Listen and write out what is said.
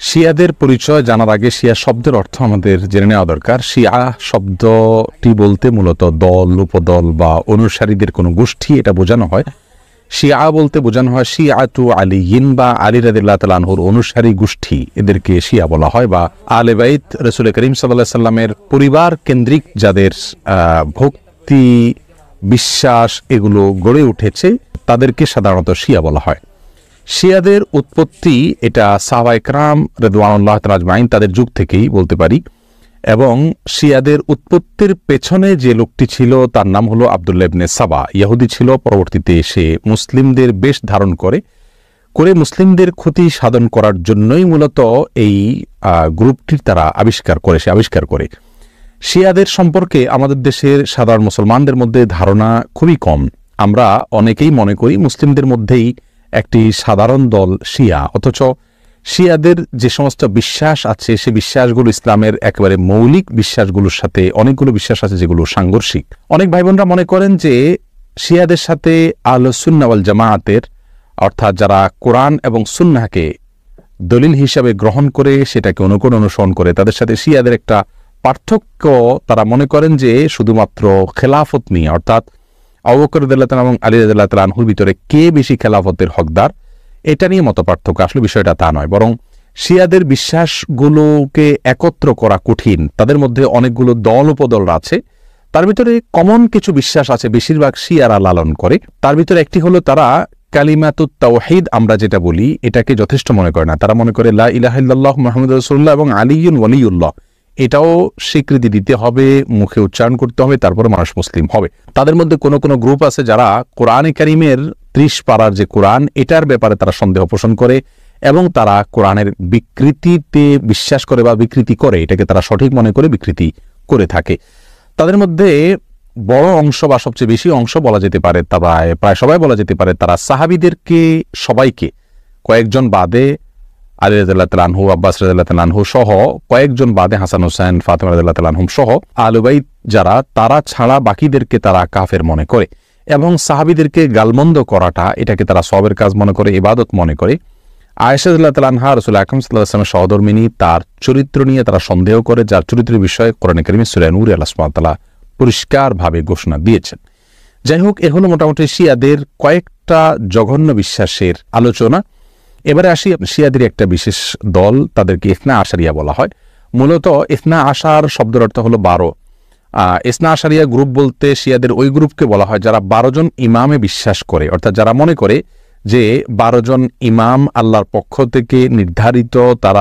শিয়াদের পরিচয় জানার আগে শিয়া শব্দের অর্থ আমাদের জেনে নেওয়া দরকার। শিয়া শব্দটি বলতে মূলত দল, উপদল বা অনুসারীদের কোনো গোষ্ঠী এটা বোঝানো হয়। শিয়া বলতে বোঝানো হয় শিয়াতু আলিয়িন বা আলী রাদিয়াল্লাহু তাআলা আনহুর অনুসারী গোষ্ঠী, এদেরকে শিয়া বলা হয়। বা আলে বাইত রাসূল করিম সাল্লাল্লাহু আলাইহি সাল্লামের পরিবার কেন্দ্রিক যাদের ভক্তি বিশ্বাস এগুলো গড়ে উঠেছে তাদেরকে সাধারণত শিয়া বলা হয়। শিয়াদের উৎপত্তি এটা সাহাবায়ে কেরাম রিদওয়ানুল্লাহি তাআলা আজমাইন তাদের যুগ থেকেই বলতে পারি। এবং শিয়াদের উৎপত্তির পেছনে যে লোকটি ছিল তার নাম হলো আব্দুল্লাহ ইবনে সাবা। ইহুদি ছিল, পরবর্তীতে সে মুসলিমদের বেশ ধারণ করে মুসলিমদের ক্ষতি সাধন করার জন্যই মূলত এই গ্রুপটির তারা আবিষ্কার করে। শিয়াদের সম্পর্কে আমাদের দেশের সাধারণ মুসলমানদের মধ্যে ধারণা খুবই কম। আমরা অনেকেই মনে করি মুসলিমদের মধ্যেই একটি সাধারণ দল শিয়া, অথচ শিয়াদের যে সমস্ত বিশ্বাস আছে সে বিশ্বাসগুলো ইসলামের একেবারে মৌলিক বিশ্বাসগুলোর সাথে অনেকগুলো বিশ্বাস আছে যেগুলো সাংঘর্ষিক। অনেক ভাই বোনরা মনে করেন যে শিয়াদের সাথে আহলে সুন্নাহ ওয়াল জামাআতের অর্থাৎ যারা কোরআন এবং সুন্নাহকে দলিল হিসাবে গ্রহণ করে সেটাকে অনুসরণ করে তাদের সাথে শিয়াদের একটা পার্থক্য তারা মনে করেন যে শুধুমাত্র খেলাফত নিয়ে, অর্থাৎ আবু বকর রাদিয়াল্লাহু তাআলা এবং আলী রাদিয়াল্লাহু তাআলা আনহুর ভিতরে কে বেশি খেলাফতের হকদার এটা নিয়ে মত পার্থক্য। আসলে বিষয়টা তা নয়, বরং শিয়াদের বিশ্বাসগুলোকে একত্র করা কঠিন। তাদের মধ্যে অনেকগুলো দল উপদল আছে, তার ভিতরে কমন কিছু বিশ্বাস আছে বেশিরভাগ শিয়ারা লালন করে। তার ভিতরে একটি হলো তারা কালিমাতুত তাওহীদ আমরা যেটা বলি এটাকে যথেষ্ট মনে করে না। তারা মনে করে লা ইলাহা ইল্লাল্লাহ মুহাম্মাদুর রাসূলুল্লাহ এবং আলিয়ুন ওয়ালিউল্লাহ এটাও স্বীকৃতি দিতে হবে, মুখে উচ্চারণ করতে হবে, তারপরে মানুষ মুসলিম হবে। তাদের মধ্যে কোনো কোনো গ্রুপ আছে যারা কোরআনে কারীমের 30 পারার যে কোরআন এটার ব্যাপারে তারা সন্দেহ পোষণ করে এবং তারা কোরআনের বিকৃতিতে বিশ্বাস করে বা বিকৃতি করে, এটাকে তারা সঠিক মনে করে বিকৃতি করে থাকে। তাদের মধ্যে বড় অংশ বা সবচেয়ে বেশি অংশ বলা যেতে পারে, প্রায় সবাই বলা যেতে পারে তারা সাহাবীদেরকে সবাইকে কয়েকজন বাদে আলী রাদিয়াল্লাহু তাআলা আনহু, আব্বাস রাদিয়াল্লাহু তাআলা আনহু সহ কয়েকজন বাদে হাসান হোসেন, ফাতেমা রাদিয়াল্লাহু তাআলা আনহুম সহ আহলে বাইত যারা তারা ছাড়া বাকিদেরকে তারা কাফের মনে করে এবং সাহাবীদেরকে গালমন্দ করাটা এটাকে তারা সওয়াবের কাজ মনে করে, ইবাদত মনে করে। আয়েশা রাদিয়াল্লাহু তাআলা আনহা রাসূল আকরাম সাল্লাল্লাহু আলাইহি ওয়াসাল্লামের সহধর্মিণী, তার চরিত্র নিয়ে তারা সন্দেহ করে, যার চরিত্রের বিষয়ে কোরআনে কারীমে সূরা নূরে আল্লাহ সুবহানাহু ওয়া তাআলা পরিষ্কারভাবে ঘোষণা দিয়েছেন। যাই হোক, এ হলো মোটামুটি শিয়াদের কয়েকটা জঘন্য বিশ্বাসের আলোচনা। এবারে আসি শিয়াদের একটা বিশেষ দল, তাদেরকে ইসনা আশারিয়া বলা হয়। মূলত ইসনা আশার শব্দের অর্থ হলো 12। ইসনা আশারিয়া গ্রুপ বলতে শিয়াদের ওই গ্রুপকে বলা হয় যারা 12 জন ইমামে বিশ্বাস করে, অর্থাৎ যারা মনে করে যে 12 জন ইমাম আল্লাহর পক্ষ থেকে নির্ধারিত, তারা